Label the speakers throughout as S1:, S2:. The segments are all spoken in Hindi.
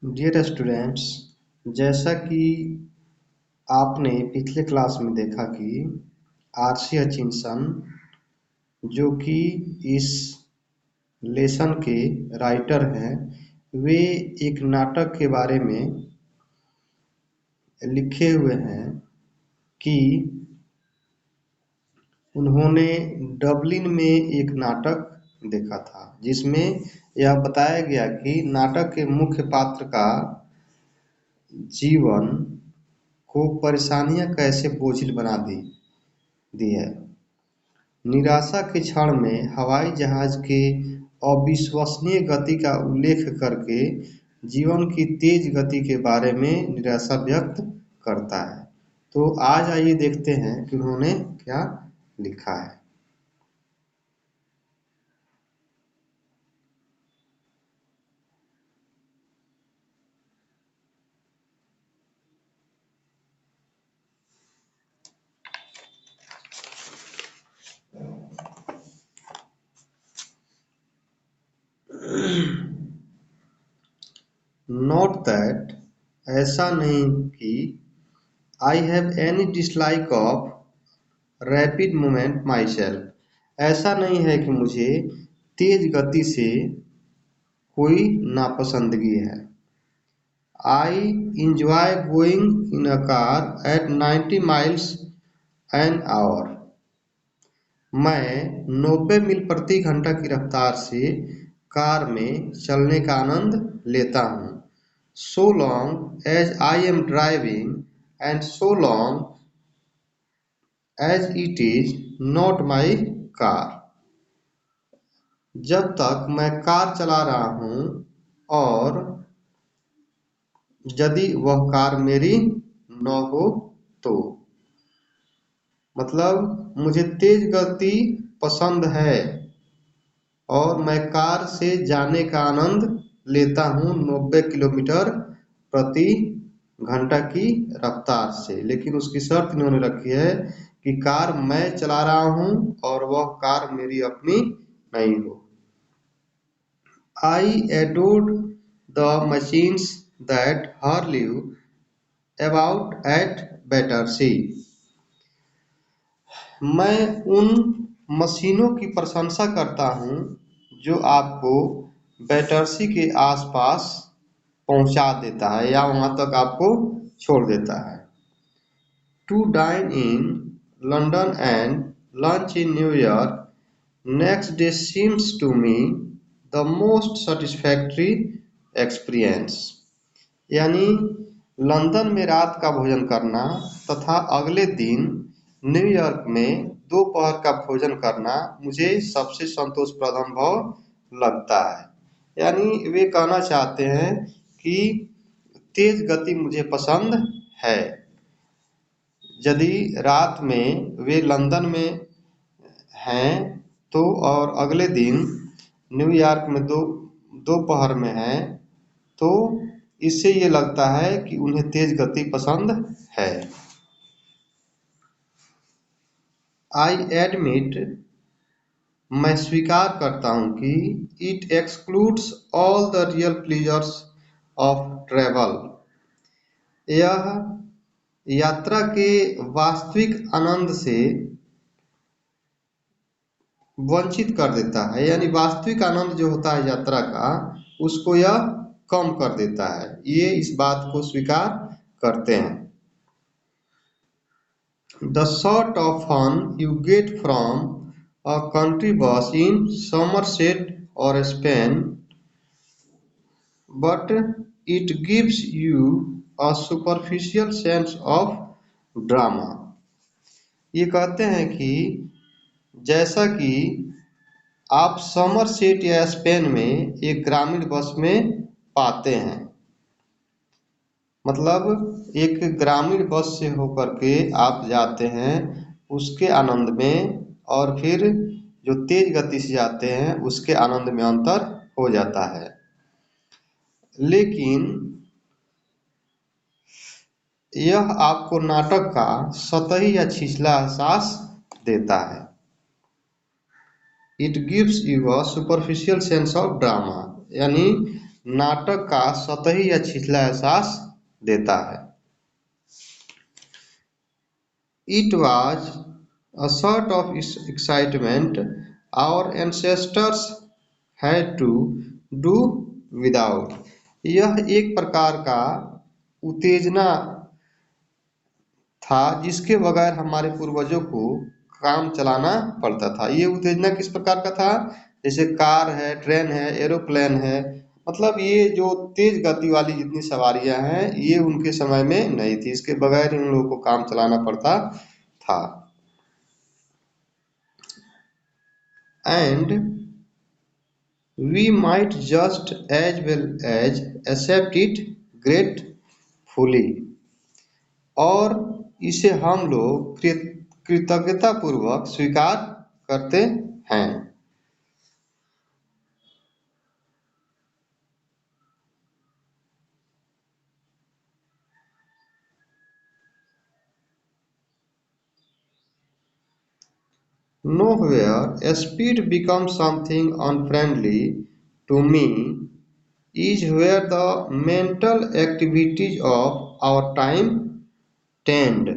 S1: डियर स्टूडेंट्स, जैसा कि आपने पिछले क्लास में देखा कि आर.सी. हचिंसन जो कि इस लेसन के राइटर हैं, वे एक नाटक के बारे में लिखे हुए हैं कि उन्होंने डबलिन में एक नाटक देखा था, जिसमें यह बताया गया कि नाटक के मुख्य पात्र का जीवन को परेशानियां कैसे बोझिल बना दी है। निराशा के क्षण में हवाई जहाज के अविश्वसनीय गति का उल्लेख करके जीवन की तेज गति के बारे में निराशा व्यक्त करता है। तो आज आइए देखते हैं कि उन्होंने क्या लिखा है। नोट दैट, ऐसा नहीं कि I have any dislike of rapid movement my self, ऐसा नहीं है कि मुझे तेज गति से कोई नापसंदगी है। I enjoy going in a car eight 90 miles an hour, मैं 90 मील प्रति घंटा की रफ्तार से कार में चलने का आनंद लेता हूँ। So long as I am driving and so long as it is not my car, जब तक मैं कार चला रहा हूँ और यदि वह कार मेरी न हो तो। मतलब मुझे तेज गति पसंद है और मैं कार से जाने का आनंद लेता हूँ 90 किलोमीटर प्रति घंटा की रफ्तार से, लेकिन उसकी शर्त इन्होंने रखी है कि कार मैं चला रहा हूँ और वह कार मेरी अपनी नहीं हो। I adored the machines that hurl about at Battersea, मैं उन मशीनों की प्रशंसा करता हूँ जो आपको बैटरसी के आसपास पहुँचा देता है या वहाँ तक आपको छोड़ देता है। To dine in London and lunch in New York next day seems to me the most satisfactory experience, यानी लंदन में रात का भोजन करना तथा अगले दिन न्यूयॉर्क में दोपहर का भोजन करना मुझे सबसे संतोषप्रद अनुभव लगता है। यानी वे कहना चाहते हैं कि तेज गति मुझे पसंद है। यदि रात में वे लंदन में हैं तो और अगले दिन न्यूयॉर्क में दोपहर में हैं तो इससे ये लगता है कि उन्हें तेज गति पसंद है। आई एडमिट, मैं स्वीकार करता हूँ कि it excludes all the real pleasures of travel, यह यात्रा के वास्तविक आनंद से वंचित कर देता है। यानी वास्तविक आनंद जो होता है यात्रा का, उसको यह कम कर देता है। ये इस बात को स्वीकार करते हैं। The sort of fun you get from a country bus in Somerset or Spain, but it gives you a superficial sense of drama. ये कहते हैं कि जैसा कि आप समरसेट या स्पेन में एक ग्रामीण बस में पाते हैं, मतलब एक ग्रामीण बस से होकर के आप जाते हैं उसके आनंद में, और फिर जो तेज गति से जाते हैं उसके आनंद में अंतर हो जाता है। लेकिन यह आपको नाटक का सतही या छिछला एहसास देता है। It gives you a superficial sense of drama, यानी नाटक का सतही या छिछला एहसास देता है। It was a sort of excitement our ancestors had to do without. यह एक प्रकार का उत्तेजना था जिसके बगैर हमारे पूर्वजों को काम चलाना पड़ता था। ये उत्तेजना किस प्रकार का था? जैसे कार है, ट्रेन है, एरोप्लेन है, मतलब ये जो तेज गति वाली जितनी सवारियां हैं ये उनके समय में नहीं थी, इसके बगैर इन लोगों को काम चलाना पड़ता था। And we might just as well as accept it gratefully, और इसे हम लोग कृतज्ञता पूर्वक स्वीकार करते हैं। Nowhere speed becomes something unfriendly to me is where the mental activities of our time tend.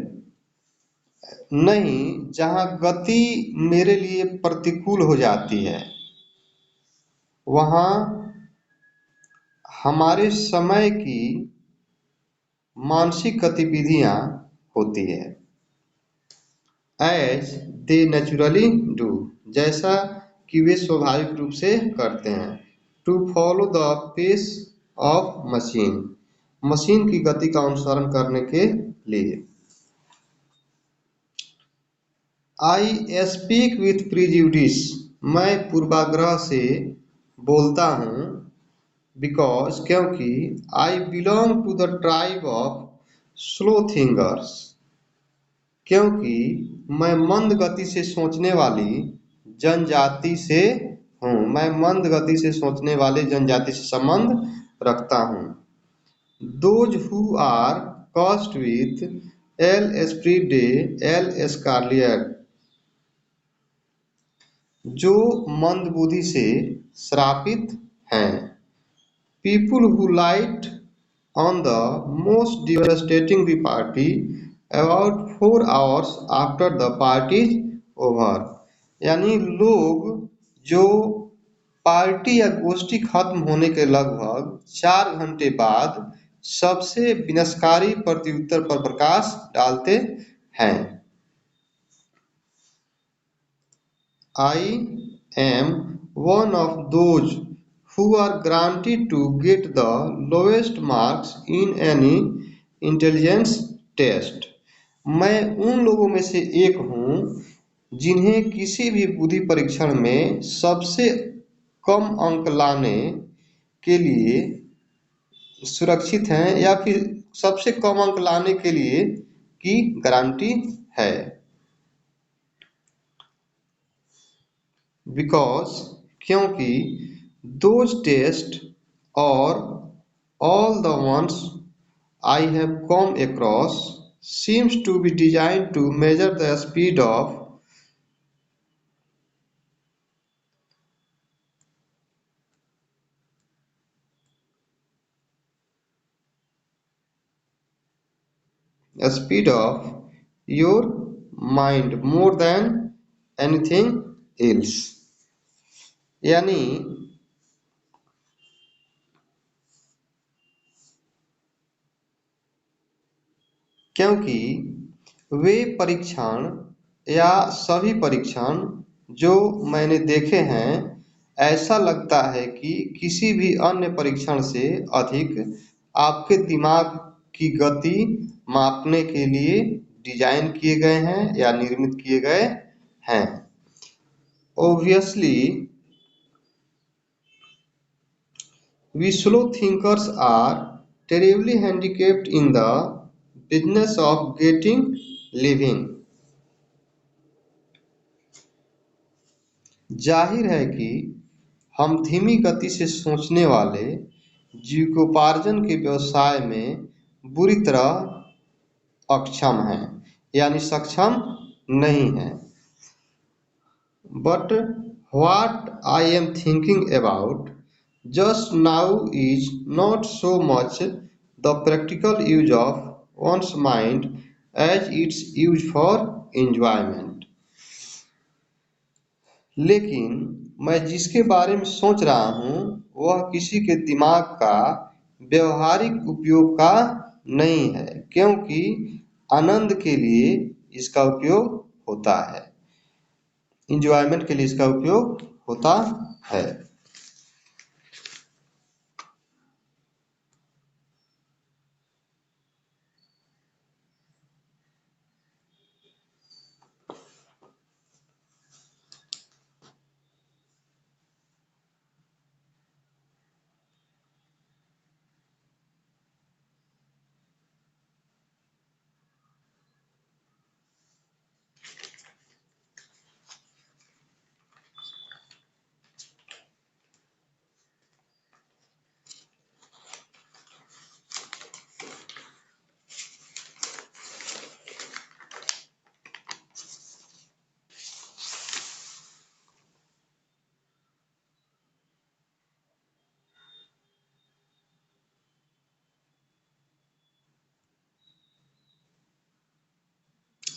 S1: नहीं, जहाँ गति मेरे लिए प्रतिकूल हो जाती है वहाँ हमारे समय की मानसिक गतिविधियाँ होती है। As they naturally do, जैसा कि वे स्वाभाविक रूप से करते हैं। To follow the pace of machine, machine की गति का अनुसरण करने के लिए। I speak with prejudice, मैं पूर्वाग्रह से बोलता हूँ। Because, क्योंकि I belong to the tribe of slow thinkers, क्योंकि मैं मंद गति से सोचने वाली जनजाति से हूँ, मैं मंद गति से सोचने वाले जनजाति से संबंध रखता हूँ। Those who are cursed with l'esprit de l'escalier, जो मंद बुद्धि से श्रापित हैं। People who light on the most devastating repartee about 4 hours after the party is over, यानी लोग जो पार्टी या गोष्ठी खत्म होने के लगभग 4 घंटे बाद सबसे विनाशकारी प्रत्युत्तर पर प्रकाश डालते हैं। I am one of those who are granted to get the lowest marks in any intelligence test. मैं उन लोगों में से एक हूँ जिन्हें किसी भी बुद्धि परीक्षण में सबसे कम अंक लाने के लिए सुरक्षित हैं या फिर सबसे कम अंक लाने के लिए की गारंटी है। Because, क्योंकि those tests or all the ones I have come across seems to be designed to measure the speed of your mind more than anything else, यानी क्योंकि वे परीक्षण या सभी परीक्षण जो मैंने देखे हैं ऐसा लगता है कि किसी भी अन्य परीक्षण से अधिक आपके दिमाग की गति मापने के लिए डिजाइन किए गए हैं या निर्मित किए गए हैं। Obviously, we slow thinkers are terribly handicapped in the business of getting living. जाहिर है कि हम धीमी गति से सोचने वाले जीविकोपार्जन के व्यवसाय में बुरी तरह अक्षम हैं, यानी सक्षम नहीं हैं। But what I am thinking about just now is not so much the practical use of one's mind as its use for enjoyment. लेकिन मैं जिसके बारे में सोच रहा हूँ वह किसी के दिमाग का व्यवहारिक उपयोग का नहीं है, क्योंकि आनंद के लिए इसका उपयोग होता है, इंजॉयमेंट के लिए इसका उपयोग होता है।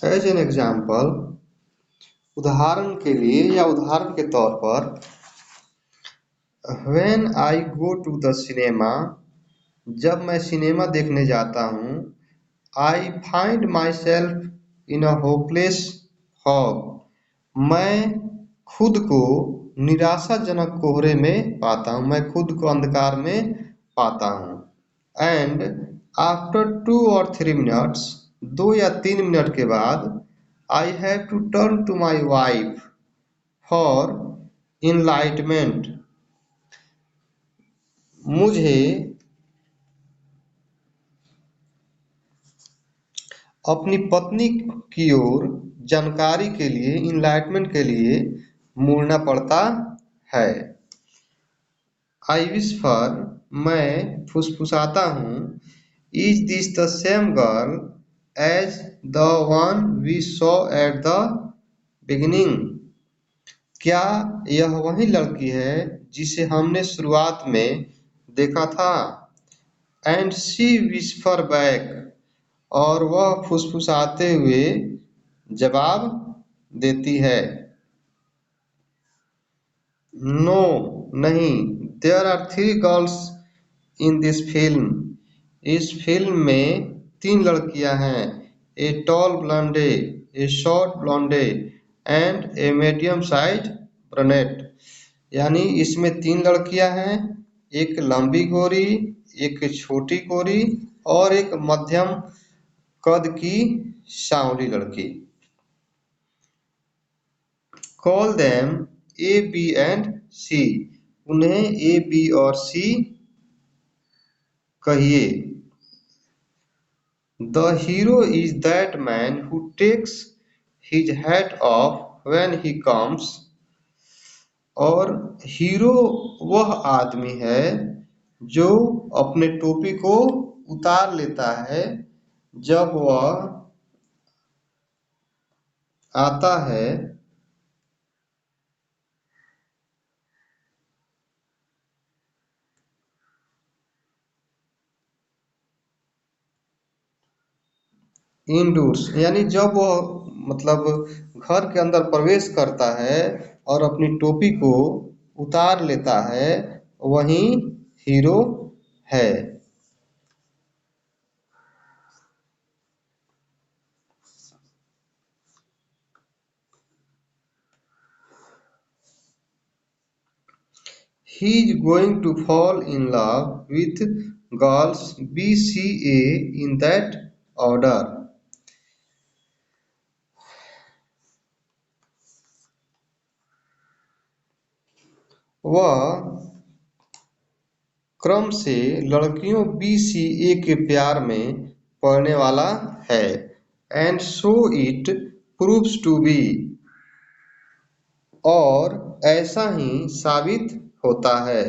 S1: एज एन एग्जाम्पल, उदाहरण के लिए या उदाहरण के तौर पर, when I go to the cinema, जब मैं सिनेमा देखने जाता हूँ, I find myself in a hopeless fog, मैं खुद को निराशाजनक कोहरे में पाता हूँ, मैं खुद को अंधकार में पाता हूँ। एंड आफ्टर 2 or 3 मिनट्स, 2 या 3 मिनट के बाद, I have to turn to my wife for enlightenment, मुझे अपनी पत्नी की ओर जानकारी के लिए, इनलाइटमेंट के लिए मुड़ना पड़ता है। आई विस्पर, मैं फुसफुसाता हूँ, is this the same girl as the one we saw at the beginning, क्या यह वही लड़की है जिसे हमने शुरुआत में देखा था? एंड शी विस्पर बैक, और वह फुसफुसाते हुए जवाब देती है, नो, नहीं, there are 3 girls in this film, इस फिल्म में 3 लड़कियां हैं, a tall blonde, a short blonde and a medium size brunette, यानी इसमें 3 लड़कियां हैं, एक लंबी गोरी, एक छोटी गोरी और एक मध्यम कद की सांवली लड़की। Call them A, B and C, उन्हें ए, बी और सी कहिए। The hero is that man who takes his hat off when he comes, और हीरो वह आदमी है जो अपने टोपी को उतार लेता है जब वह आता है। इंडोर्स, यानी जब वह मतलब घर के अंदर प्रवेश करता है और अपनी टोपी को उतार लेता है, वही हीरो है। He is going to fall in love with girls B, C, A in that order. वह क्रम से लड़कियों बी, सी, ए के प्यार में पड़ने वाला है। And so it proves to be, और ऐसा ही साबित होता है।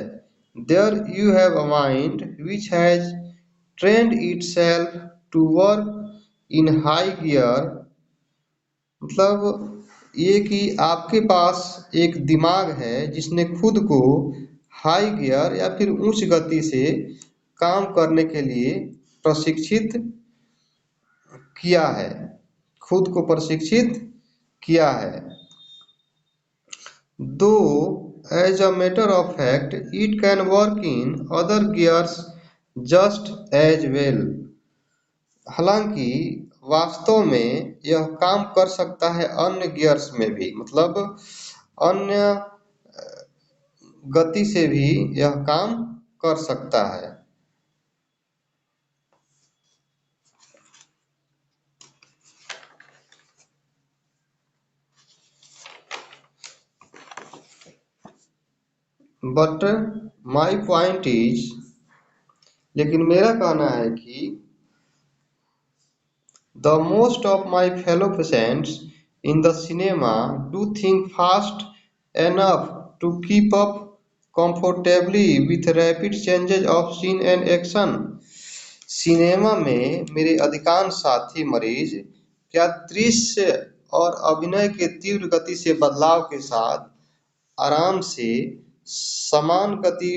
S1: There you have a mind which has trained itself to work in high gear, मतलब ये कि आपके पास एक दिमाग है जिसने खुद को हाई गियर या फिर उच्च गति से काम करने के लिए प्रशिक्षित किया है, खुद को प्रशिक्षित किया है। Though, as a matter of fact, it can work in other gears just as well. हालांकि वास्तव में यह काम कर सकता है अन्य गियर्स में भी, मतलब अन्य गति से भी यह काम कर सकता है। बट माई पॉइंट इज, लेकिन मेरा कहना है कि the most of my fellow patients in the cinema do think fast enough to keep up comfortably with rapid changes of scene and action. Cinema में मेरे अधिकांश साथी मरीज क्या दृश्य और अभिनय के तीव्र गति से बदलाव के साथ आराम से समान गति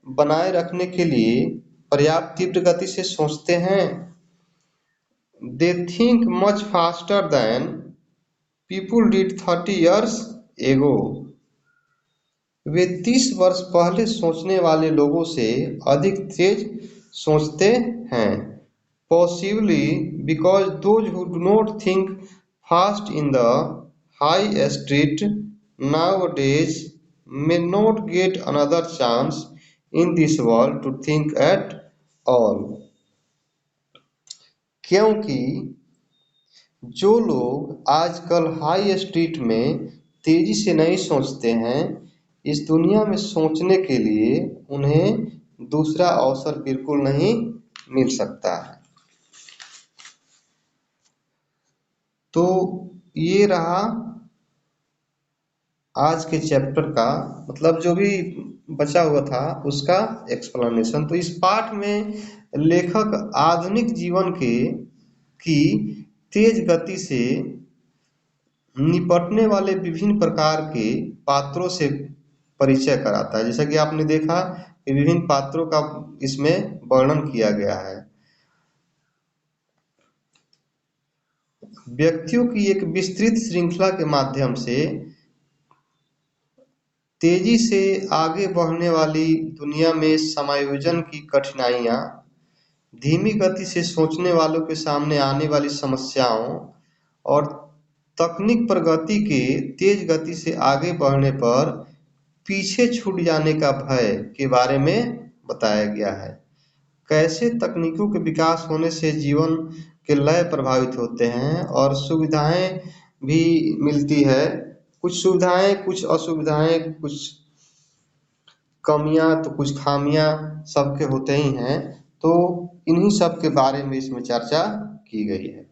S1: बनाए रखने के लिए पर्याप्त तीव्र गति से सोचते हैं? They think much faster than people did 30 years ago. वे 30 वर्ष पहले सोचने वाले लोगों से अधिक तेज सोचते हैं। Possibly because those who do not think fast in the high street nowadays may not get another chance in this world to think at all. क्योंकि जो लोग आजकल हाई स्ट्रीट में तेजी से नहीं सोचते हैं, इस दुनिया में सोचने के लिए उन्हें दूसरा अवसर बिल्कुल नहीं मिल सकता है। तो ये रहा आज के चैप्टर का, मतलब जो भी बचा हुआ था उसका एक्सप्लेनेशन। तो इस पाठ में लेखक आधुनिक जीवन की तेज गति से निपटने वाले विभिन्न प्रकार के पात्रों से परिचय कराता है। जैसा कि आपने देखा कि विभिन्न पात्रों का इसमें वर्णन किया गया है। व्यक्तियों की एक विस्तृत श्रृंखला के माध्यम से तेजी से आगे बढ़ने वाली दुनिया में समायोजन की कठिनाइयां, धीमी गति से सोचने वालों के सामने आने वाली समस्याओं और तकनीक प्रगति के तेज गति से आगे बढ़ने पर पीछे छूट जाने का भय के बारे में बताया गया है। कैसे तकनीकों के विकास होने से जीवन के लय प्रभावित होते हैं और सुविधाएं भी मिलती है, कुछ सुविधाएं, कुछ असुविधाएं, कुछ कमियां तो कुछ खामियां सबके होते ही हैं। तो इन्हीं सब के बारे में इसमें चर्चा की गई है।